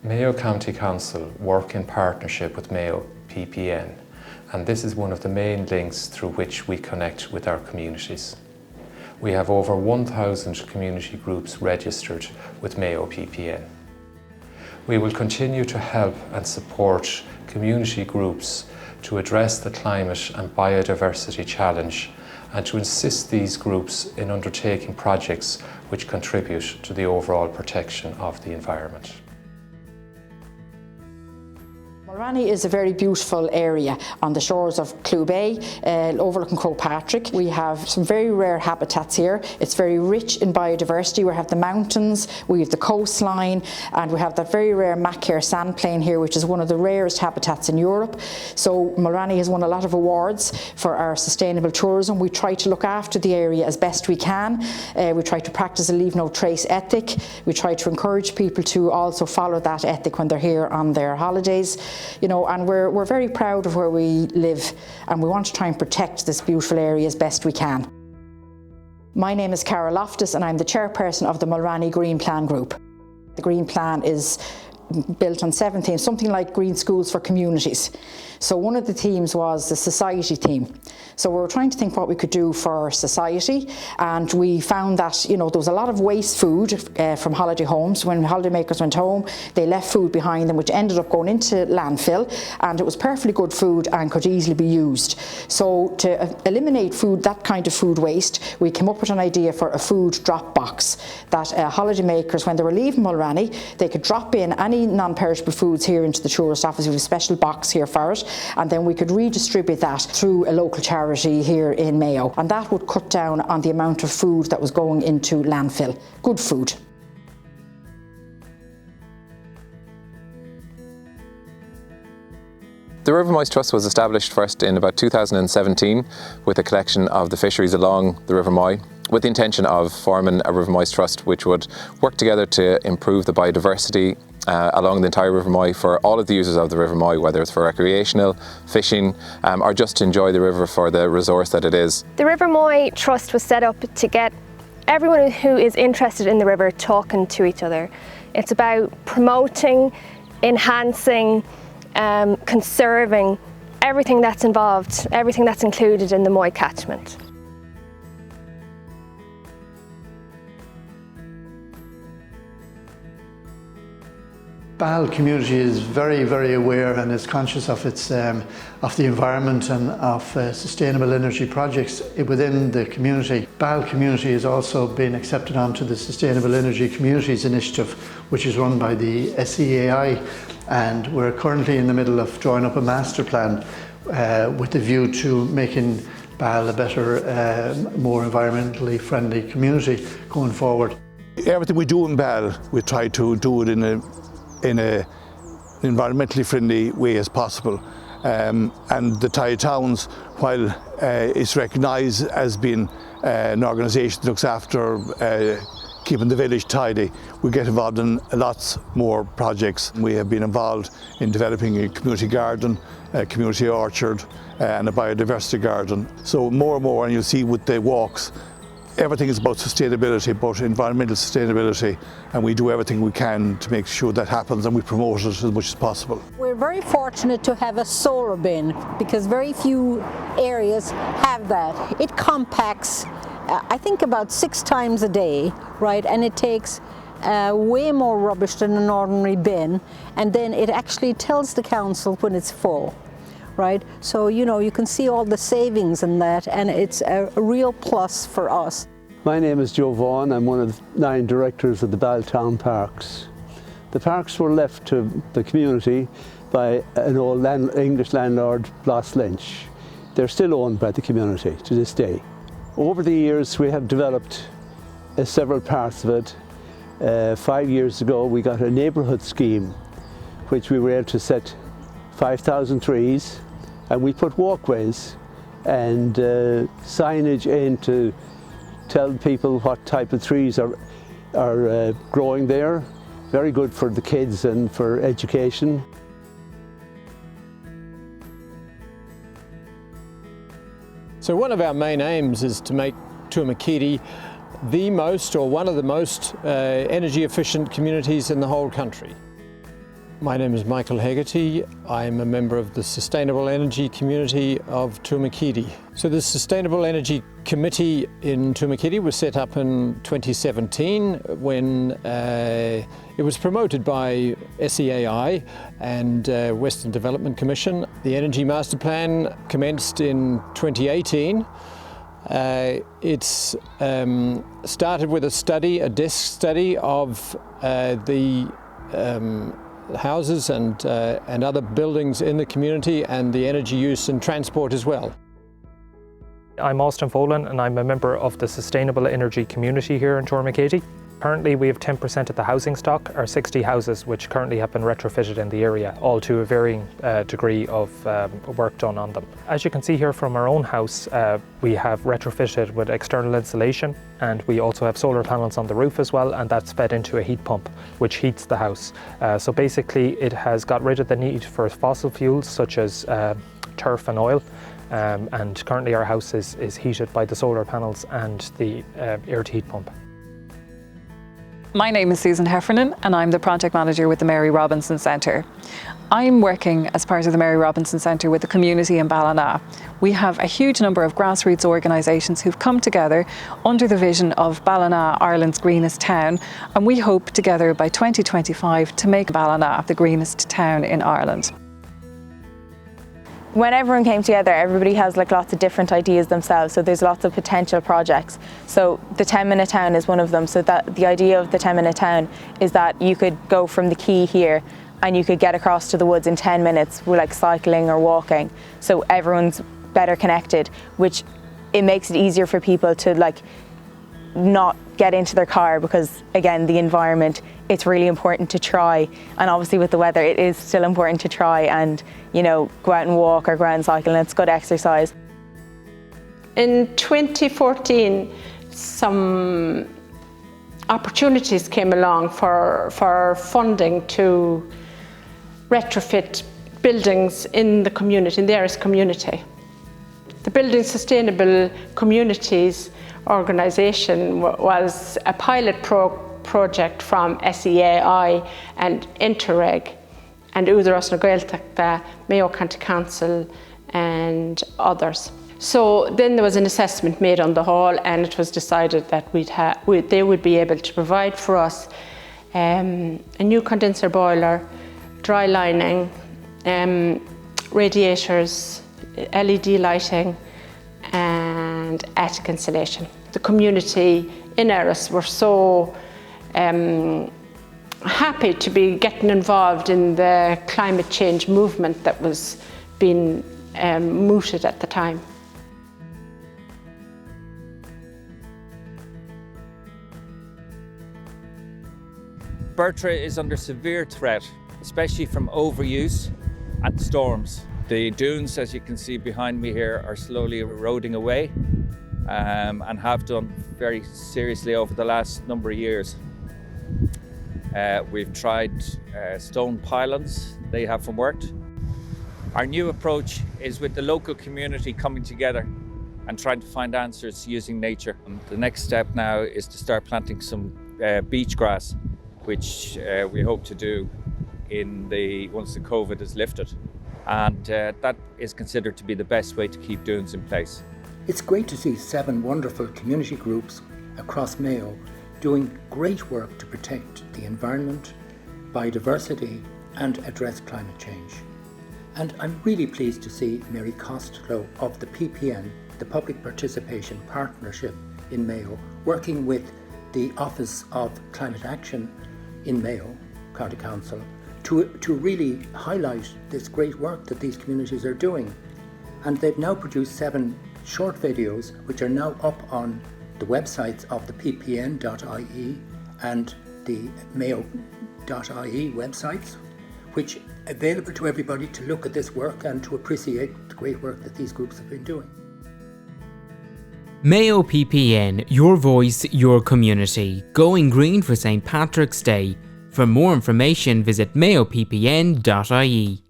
Mayo County Council work in partnership with Mayo PPN, and this is one of the main links through which we connect with our communities. We have over 1,000 community groups registered with Mayo PPN. We will continue to help and support community groups to address the climate and biodiversity challenge and to assist these groups in undertaking projects which contribute to the overall protection of the environment. Mulranny is a very beautiful area on the shores of Clew Bay, overlooking Croagh Patrick. We have some very rare habitats here. It's very rich in biodiversity. We have the mountains, we have the coastline, and we have that very rare Macaire sandplain here, which is one of the rarest habitats in Europe. So Mulranny has won a lot of awards for our sustainable tourism. We try to look after the area as best we can. We try to practice a leave no trace ethic. We try to encourage people to also follow that ethic when they're here on their holidays. You know, and we're very proud of where we live, and we want to try and protect this beautiful area as best we can. My name is Cara Loftus and I'm the chairperson of the Mulranny Green Plan Group. The Green Plan is built on 7 themes, something like green schools for communities. So one of the themes was the society theme. So we were trying to think what we could do for society, and we found that, you know, there was a lot of waste food from holiday homes. When holidaymakers went home, they left food behind them, which ended up going into landfill, and it was perfectly good food and could easily be used. So to eliminate food, that kind of food waste, we came up with an idea for a food drop box that holidaymakers, when they were leaving Mulranny, they could drop in any non-perishable foods here into the tourist office. We have a special box here for it, and then we could redistribute that through a local charity here in Mayo, and that would cut down on the amount of food that was going into landfill. Good food. The River Moy Trust was established first in about 2017 with a collection of the fisheries along the River Moy, with the intention of forming a River Moy Trust which would work together to improve the biodiversity along the entire River Moy for all of the users of the River Moy, whether it's for recreational, fishing, or just to enjoy the river for the resource that it is. The River Moy Trust was set up to get everyone who is interested in the river talking to each other. It's about promoting, enhancing, conserving everything that's involved, everything that's included in the Moy catchment. Bal community is very, very aware and is conscious of its of the environment and of sustainable energy projects within the community. Bal community has also been accepted onto the Sustainable Energy Communities Initiative, which is run by the SEAI, and we're currently in the middle of drawing up a master plan with the view to making Bal a better, more environmentally friendly community going forward. Everything we do in Bal, we try to do it in an environmentally friendly way as possible. And the Thai Towns, while it's recognised as being an organisation that looks after keeping the village tidy, we get involved in lots more projects. We have been involved in developing a community garden, a community orchard, and a biodiversity garden. So more and more, and you'll see with the walks, everything is about sustainability, about environmental sustainability, and we do everything we can to make sure that happens, and we promote it as much as possible. We're very fortunate to have a solar bin because very few areas have that. It compacts, I think, about 6 times a day, right? And it takes way more rubbish than an ordinary bin, and then it actually tells the council when it's full. Right? So, you know, you can see all the savings in that, and it's a real plus for us. My name is Joe Vaughan. I'm one of the 9 directors of the Bal Town Parks. The parks were left to the community by an old English landlord, Bloss Lynch. They're still owned by the community to this day. Over the years we have developed several parts of it. 5 years ago we got a neighbourhood scheme which we were able to set 5,000 trees, and we put walkways and signage in to tell people what type of trees are growing there. Very good for the kids and for education. So one of our main aims is to make Tuamakiri the most, or one of the most energy efficient communities in the whole country. My name is Michael Hegarty. I'm a member of the Sustainable Energy Community of Tuamakiti. So the Sustainable Energy Committee in Tuamakiti was set up in 2017 when it was promoted by SEAI and Western Development Commission. The Energy Master Plan commenced in 2018. It's started with a desk study of the houses and other buildings in the community and the energy use and transport as well. I'm Austin Folan and I'm a member of the Sustainable Energy Community here in Tuamakiti. Currently we have 10% of the housing stock, or 60 houses which currently have been retrofitted in the area, all to a varying degree of work done on them. As you can see here from our own house, we have retrofitted with external insulation, and we also have solar panels on the roof as well, and that's fed into a heat pump which heats the house. So basically it has got rid of the need for fossil fuels such as turf and oil. And currently our house is heated by the solar panels and the air-to-heat pump. My name is Susan Heffernan and I'm the Project Manager with the Mary Robinson Centre. I'm working as part of the Mary Robinson Centre with the community in Ballina. We have a huge number of grassroots organisations who've come together under the vision of Ballina, Ireland's greenest town, and we hope together by 2025 to make Ballina the greenest town in Ireland. When everyone came together, everybody has lots of different ideas themselves, so there's lots of potential projects. So the 10-minute town is one of them. So that the idea of the 10-minute town is that you could go from the quay here and you could get across to the woods in 10 minutes with cycling or walking. So everyone's better connected, which it makes it easier for people to not get into their car, because again, the environment, it's really important to try, and obviously with the weather it is still important to try and go out and walk or go out and cycle, and it's good exercise. In 2014 some opportunities came along for funding to retrofit buildings in the community, in the Irish community. The Building Sustainable Communities organisation was a pilot project from SEAI and Interreg and Údarás na Gaeltachta, Mayo County Council and others. So then there was an assessment made on the hall, and it was decided that they would be able to provide for us a new condenser boiler, dry lining, radiators, LED lighting and attic insulation. The community in Eris were so happy to be getting involved in the climate change movement that was being mooted at the time. Bertra is under severe threat, especially from overuse and storms. The dunes, as you can see behind me here, are slowly eroding away and have done very seriously over the last number of years. We've tried stone pylons, they haven't worked. Our new approach is with the local community coming together and trying to find answers using nature. The next step now is to start planting some beach grass, which we hope to do once the COVID is lifted. And that is considered to be the best way to keep dunes in place. It's great to see 7 wonderful community groups across Mayo doing great work to protect the environment, biodiversity and address climate change. And I'm really pleased to see Mary Costello of the PPN, the Public Participation Partnership in Mayo, working with the Office of Climate Action in Mayo County Council to really highlight this great work that these communities are doing. And they've now produced 7 short videos which are now up on the websites of the ppn.ie and the mayo.ie websites, which are available to everybody to look at this work and to appreciate the great work that these groups have been doing. Mayo PPN, your voice, your community. Going green for St. Patrick's Day. For more information, visit mayoppn.ie.